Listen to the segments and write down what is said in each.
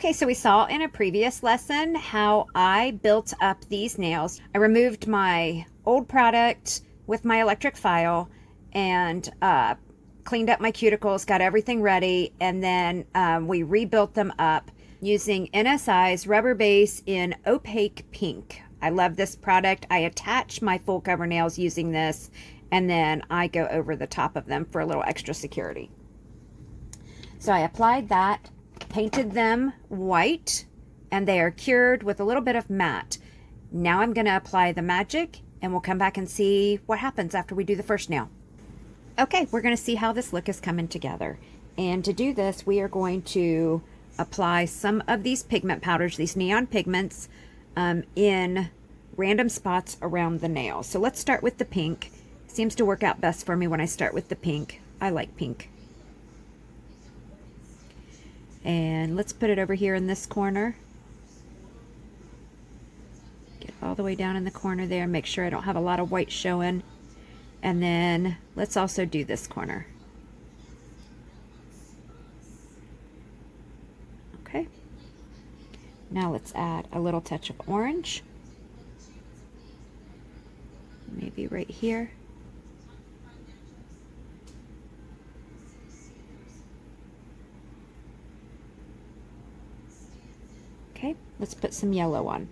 Okay, so we saw in a previous lesson how I built up these nails. I removed my old product with my electric file and cleaned up my cuticles, got everything ready, and then we rebuilt them up using NSI's rubber base in opaque pink. I love this product. I attach my full cover nails using this, and then I go over the top of them for a little extra security. So I applied that, painted them white, and they are cured with a little bit of matte. Now I'm going to apply the magic, and we'll come back and see what happens after we do the first nail. Okay, we're going to see how this look is coming together. And to do this, we are going to apply some of these pigment powders, these neon pigments, in random spots around the nail. So let's start with the pink. Seems to work out best for me when I start with the pink. I like pink. And let's put it over here in this corner. Get all the way down in the corner there. Make sure I don't have a lot of white showing. And then let's also do this corner. Okay. Now let's add a little touch of orange. Maybe right here. Okay, let's put some yellow on.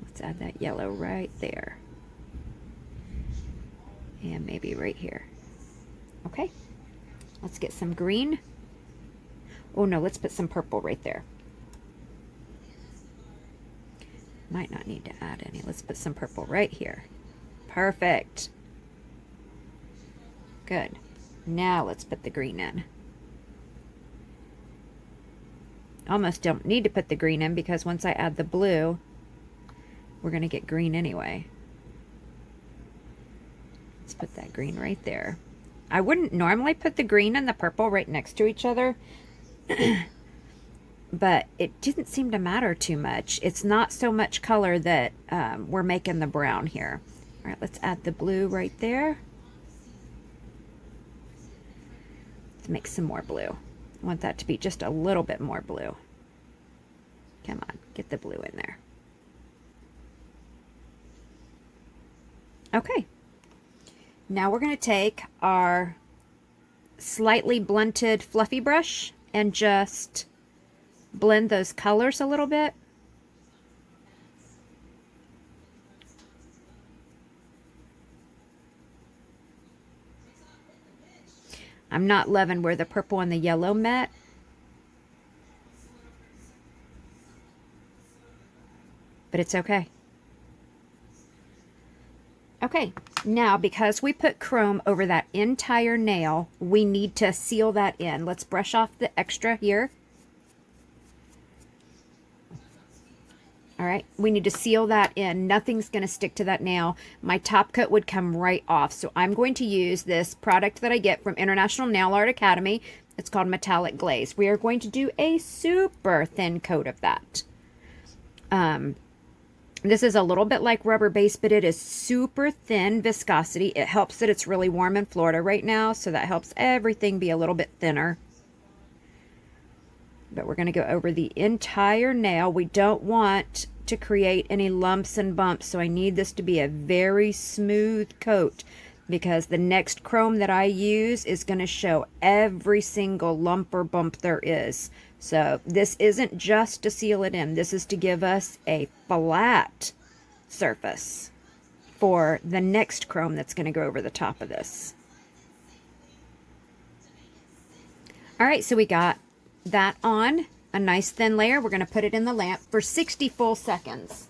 Let's add that yellow right there. And maybe right here. Okay, let's get some green. Oh no, let's put some purple right there. Might not need to add any. Let's put some purple right here. Perfect. Good. Now let's put the green in. Almost don't need to put the green in because once I add the blue, we're going to get green anyway. Let's put that green right there. I wouldn't normally put the green and the purple right next to each other, but it didn't seem to matter too much. It's not so much color that we're making the brown here. All right, let's add the blue right there. Let's make some more blue. I want that to be just a little bit more blue. Come on, get the blue in there. Okay. Now we're going to take our slightly blunted fluffy brush and just blend those colors a little bit. I'm not loving where the purple and the yellow met. But it's okay. Okay, now because we put chrome over that entire nail, we need to seal that in. Let's brush off the extra here. All right, we need to seal that in. Nothing's going to stick to that nail. My top coat would come right off. So I'm going to use this product that I get from International Nail Art Academy. It's called Metallic Glaze. We are going to do a super thin coat of that. This is a little bit like rubber base, but it is super thin viscosity. It helps that it's really warm in Florida right now, so that helps everything be a little bit thinner. But we're going to go over the entire nail. We don't want to create any lumps and bumps, so I need this to be a very smooth coat because the next chrome that I use is going to show every single lump or bump there is. So this isn't just to seal it in. This is to give us a flat surface for the next chrome that's going to go over the top of this. All right, so we got that on a nice thin layer. We're going to put it in the lamp for 60 full seconds.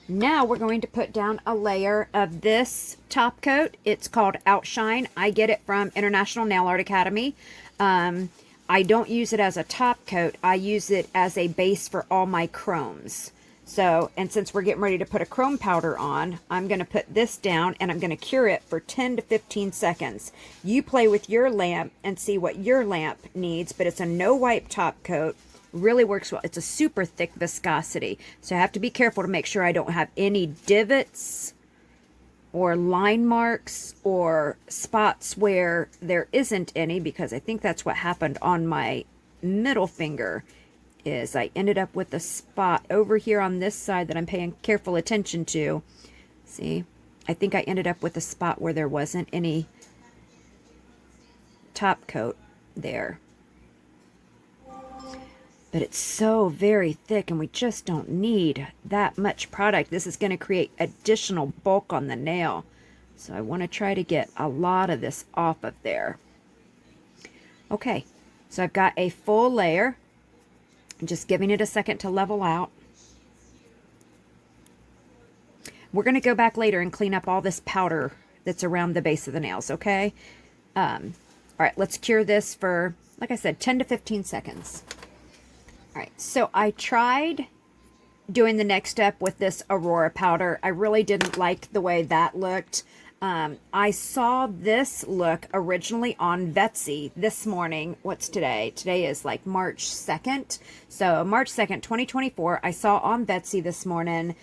Now we're going to put down a layer of this top coat. It's called Outshine. I get it from International Nail Art Academy. I don't use it as a top coat. I use it as a base for all my chromes. So, and since we're getting ready to put a chrome powder on, I'm going to put this down and I'm going to cure it for 10 to 15 seconds. You play with your lamp and see what your lamp needs, but it's a no wipe top coat. Really works well. It's a super thick viscosity. So I have to be careful to make sure I don't have any divots or line marks or spots where there isn't any, because I think that's what happened on my middle finger, is I ended up with a spot over here on this side that I'm paying careful attention to. See, I think I ended up with a spot where there wasn't any top coat there. But it's so very thick, and we just don't need that much product. This is going to create additional bulk on the nail. So I want to try to get a lot of this off of there. Okay, so I've got a full layer. I'm just giving it a second to level out. We're going to go back later and clean up all this powder that's around the base of the nails, okay? All right, let's cure this for, like I said, 10 to 15 seconds. All right, so I tried doing the next step with this Aurora powder. I really didn't like the way that looked. I saw this look originally on Vettsy this morning. What's today? Today is like March 2nd. So March 2nd, 2024, I saw on Vettsy this morning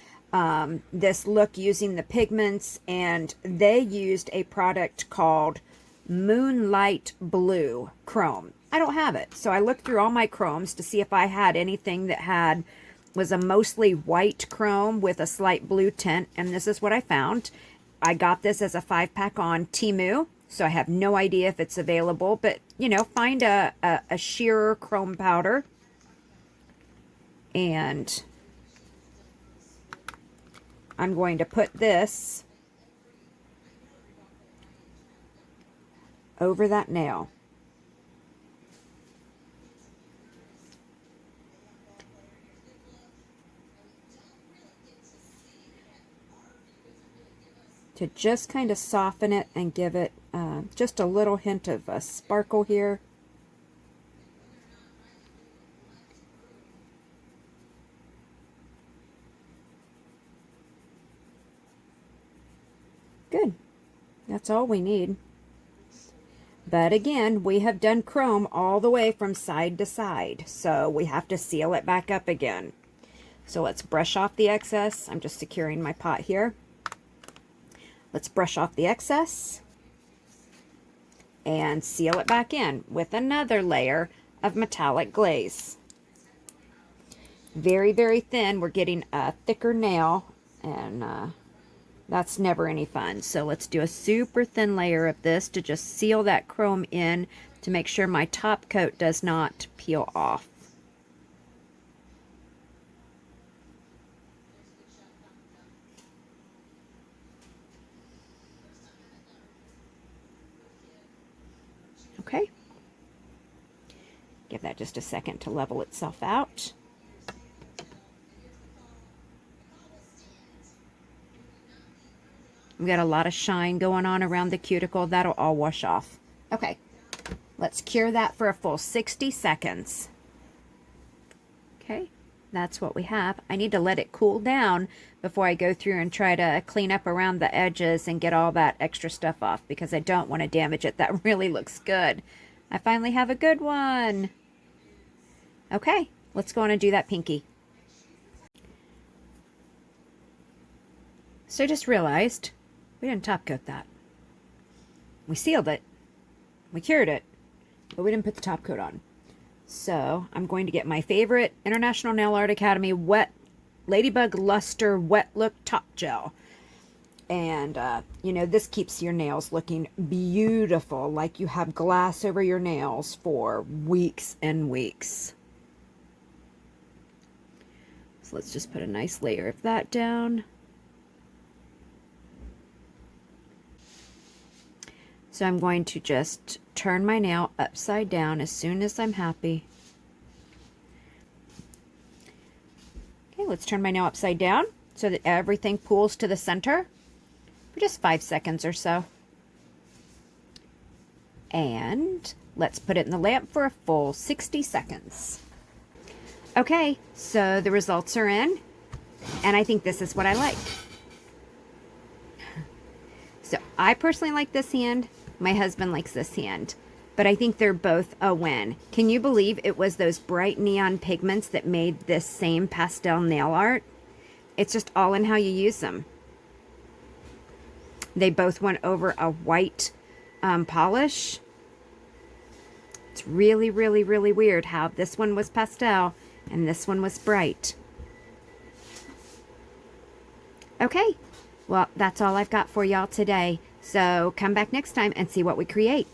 this look using the pigments, and they used a product called Moonlight Blue Chrome. I don't have it, so I looked through all my chromes to see if I had anything that was a mostly white chrome with a slight blue tint, and this is what I found. I got this as a 5-pack on Temu, so I have no idea if it's available, but, you know, find a sheer chrome powder, and I'm going to put this over that nail. To just kind of soften it and give it just a little hint of a sparkle here. Good. That's all we need. But again, we have done chrome all the way from side to side, so we have to seal it back up again. So let's brush off the excess. I'm just securing my pot here. Let's brush off the excess and seal it back in with another layer of metallic glaze. Very, very thin. We're getting a thicker nail, and that's never any fun. So let's do a super thin layer of this to just seal that chrome in to make sure my top coat does not peel off. Okay. Give that just a second to level itself out. We've got a lot of shine going on around the cuticle. That'll all wash off. Okay, let's cure that for a full 60 seconds. Okay, that's what we have. I need to let it cool down before I go through and try to clean up around the edges and get all that extra stuff off, because I don't want to damage it. That really looks good. I finally have a good one. Okay, let's go on and do that pinky. So I just realized we didn't top coat that. We sealed it, we cured it, but we didn't put the top coat on. So I'm going to get my favorite International Nail Art Academy Ladybug Luster WetLook Top Gel. And, you know, this keeps your nails looking beautiful, like you have glass over your nails for weeks and weeks. So let's just put a nice layer of that down. So I'm going to just turn my nail upside down as soon as I'm happy. Okay, let's turn my nail upside down so that everything pools to the center for just 5 seconds or so. And let's put it in the lamp for a full 60 seconds. Okay, so the results are in, and I think this is what I like. So I personally like this hand. My husband likes this hand, but I think they're both a win. Can you believe it was those bright neon pigments that made this same pastel nail art? It's just all in how you use them. They both went over a white polish. It's really, really, really weird how this one was pastel and this one was bright. Okay, well, that's all I've got for y'all today. So come back next time and see what we create.